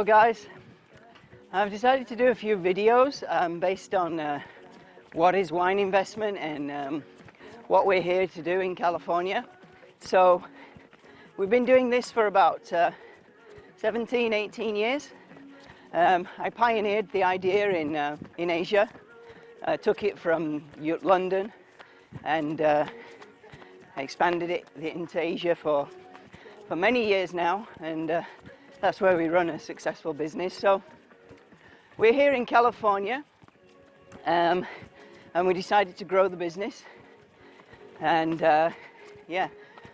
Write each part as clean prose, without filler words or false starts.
guys, I've decided to do a few videos based on what is wine investment and what we're here to do in California. So we've been doing this for about 17, 18 years. I pioneered the idea in Asia. I took it from London and I expanded it into Asia for many years now, and that's where we run a successful business. So we're here in California, and we decided to grow the business, and yeah,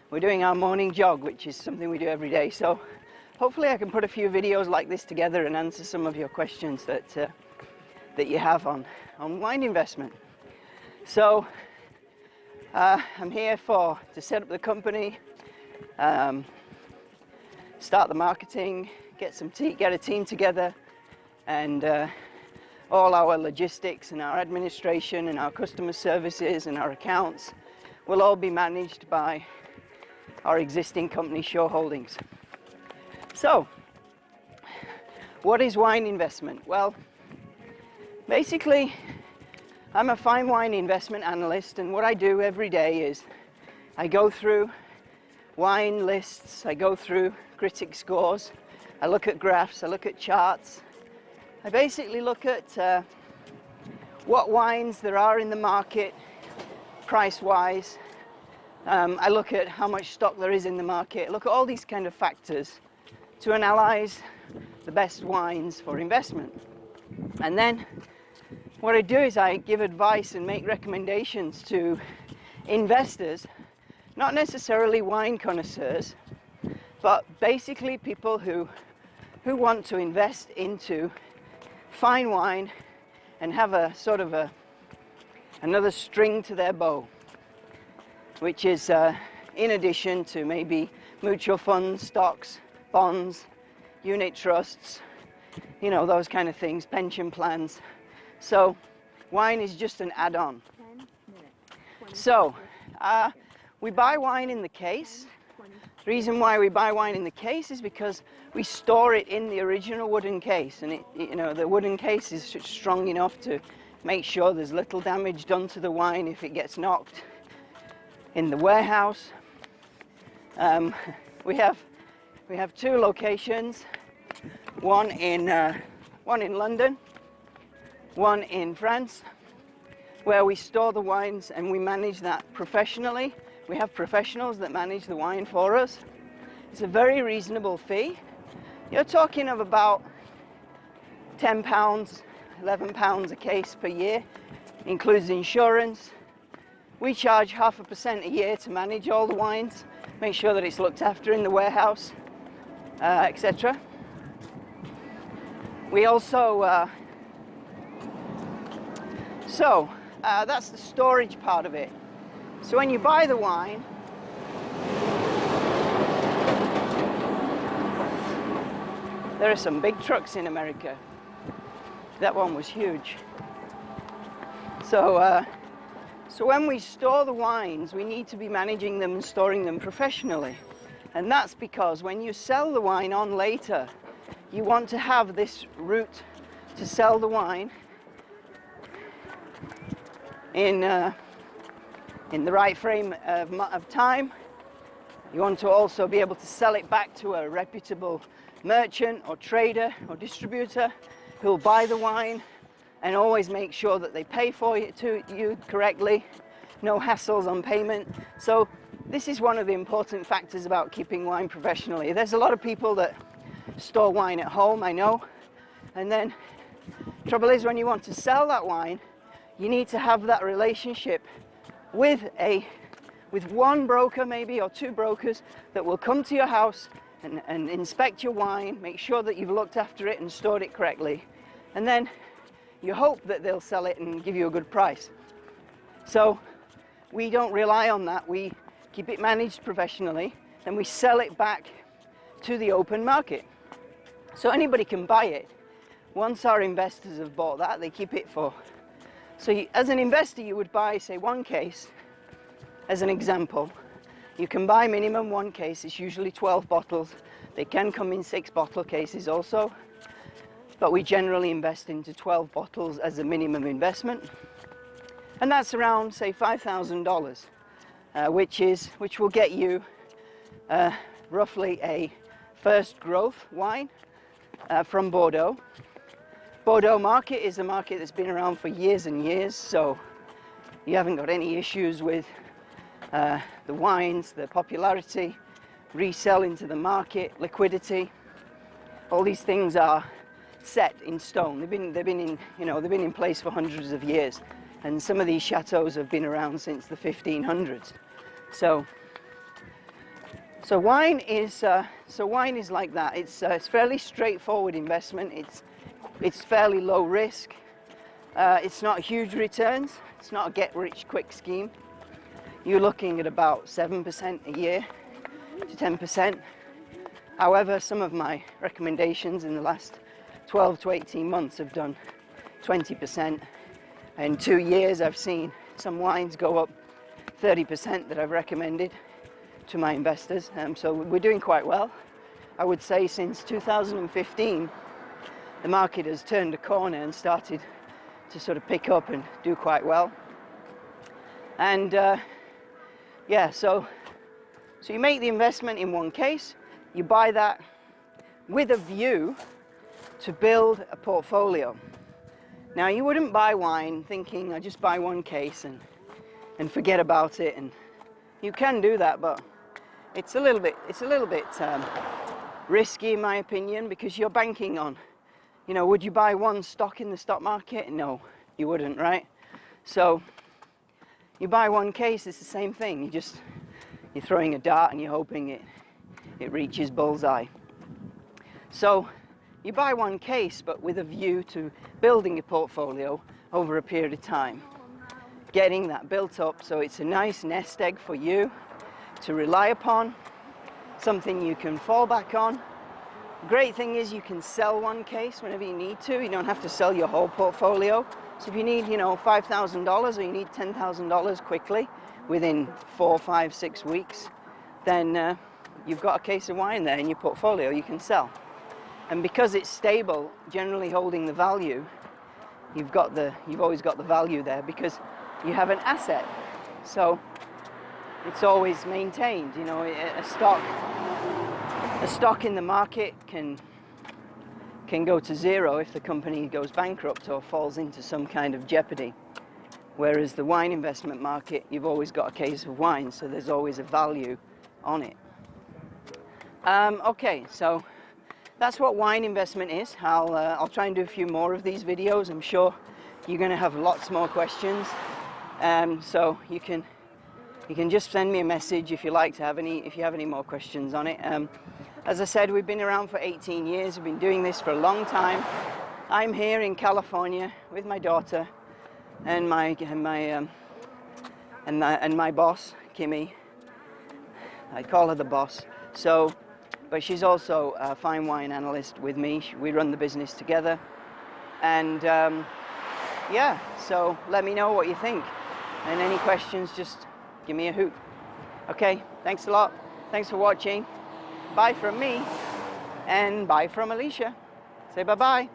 we're doing our morning jog, which is something we do every day. So hopefully I can put a few videos like this together and answer some of your questions that you have on wine investment. So I'm here to set up the company, start the marketing, get a team together, and all our logistics and our administration and our customer services and our accounts will all be managed by our existing company, Shore Holdings. So, what is wine investment? Well, basically, I'm a fine wine investment analyst, and what I do every day is I go through wine lists, I go through critic scores, I look at graphs, I look at charts. I basically look at what wines there are in the market, price-wise. I look at how much stock there is in the market. I look at all these kind of factors to analyze the best wines for investment. And then what I do is I give advice and make recommendations to investors, not necessarily wine connoisseurs, but basically people who want to invest into fine wine and have a sort of another string to their bow, which is in addition to maybe mutual funds, stocks, bonds, unit trusts, you know, those kind of things, pension plans. So wine is just an add-on. So we buy wine in the case. The reason why we buy wine in the case is because we store it in the original wooden case, and the wooden case is strong enough to make sure there's little damage done to the wine if it gets knocked in the warehouse. We have two locations, one in London, one in France, where we store the wines and we manage that professionally. We have professionals that manage the wine for us. It's a very reasonable fee. You're talking of about £10, £11 a case per year, includes insurance. We charge 0.5% a year to manage all the wines, make sure that it's looked after in the warehouse, etc. We also, that's the storage part of it. So when you buy the wine, there are some big trucks in America. That one was huge. So when we store the wines, we need to be managing them and storing them professionally. And that's because when you sell the wine on later, you want to have this route to sell the wine in the right frame of time. You want to also be able to sell it back to a reputable merchant or trader or distributor who will buy the wine and always make sure that they pay for it to you correctly, no hassles on payment. So this is one of the important factors about keeping wine professionally. There's a lot of people that store wine at home, I know, and then trouble is when you want to sell that wine, you need to have that relationship with one broker maybe, or two brokers that will come to your house and inspect your wine, make sure that you've looked after it and stored it correctly, and then you hope that they'll sell it and give you a good price. So we don't rely on that. We keep it managed professionally, and we sell it back to the open market. So anybody can buy it. Once our investors have bought that, they keep it for. So as an investor, you would buy, say, one case, as an example. You can buy minimum one case. It's usually 12 bottles. They can come in 6-bottle cases also, but we generally invest into 12 bottles as a minimum investment. And that's around, say, $5,000, which will get you roughly a first growth wine from Bordeaux. Bordeaux market is a market that's been around for years and years, so you haven't got any issues with the wines, the popularity, resell into the market, liquidity. All these things are set in stone. They've been in place for hundreds of years, and some of these chateaux have been around since the 1500s. So wine is like that. It's fairly straightforward investment. It's fairly low risk. It's not huge returns. It's not a get-rich-quick scheme. You're looking at about 7% a year to 10%. However, some of my recommendations in the last 12 to 18 months have done 20%. In 2 years, I've seen some wines go up 30% that I've recommended to my investors. So we're doing quite well. I would say since 2015, the market has turned a corner and started to sort of pick up and do quite well. And yeah, so you make the investment in one case, you buy that with a view to build a portfolio. Now, you wouldn't buy wine thinking, I just buy one case and forget about it, and you can do that, but it's a little bit risky in my opinion, because you're banking on, would you buy one stock in the stock market? No, you wouldn't, right? So you buy one case, it's the same thing. You're throwing a dart and you're hoping it reaches bullseye. So you buy one case, but with a view to building a portfolio over a period of time, getting that built up so it's a nice nest egg for you to rely upon, something you can fall back on. Great thing is you can sell one case whenever you need to. You don't have to sell your whole portfolio. So if you need, $5,000 or you need $10,000 quickly within 4, 5, 6 weeks, then you've got a case of wine there in your portfolio you can sell. And because it's stable, generally holding the value, you've always got the value there because you have an asset. So it's always maintained. A stock in the market can go to zero if the company goes bankrupt or falls into some kind of jeopardy. Whereas the wine investment market, you've always got a case of wine, so there's always a value on it. Okay, so that's what wine investment is. I'll try and do a few more of these videos. I'm sure you're going to have lots more questions. So you can just send me a message if you have any more questions on it. As I said, we've been around for 18 years. We've been doing this for a long time. I'm here in California with my daughter and my boss, Kimmy. I call her the boss. But she's also a fine wine analyst with me. We run the business together. And yeah, so let me know what you think. And any questions, just give me a hoot. Okay, thanks a lot. Thanks for watching. Bye from me, and bye from Alicia. Say bye-bye.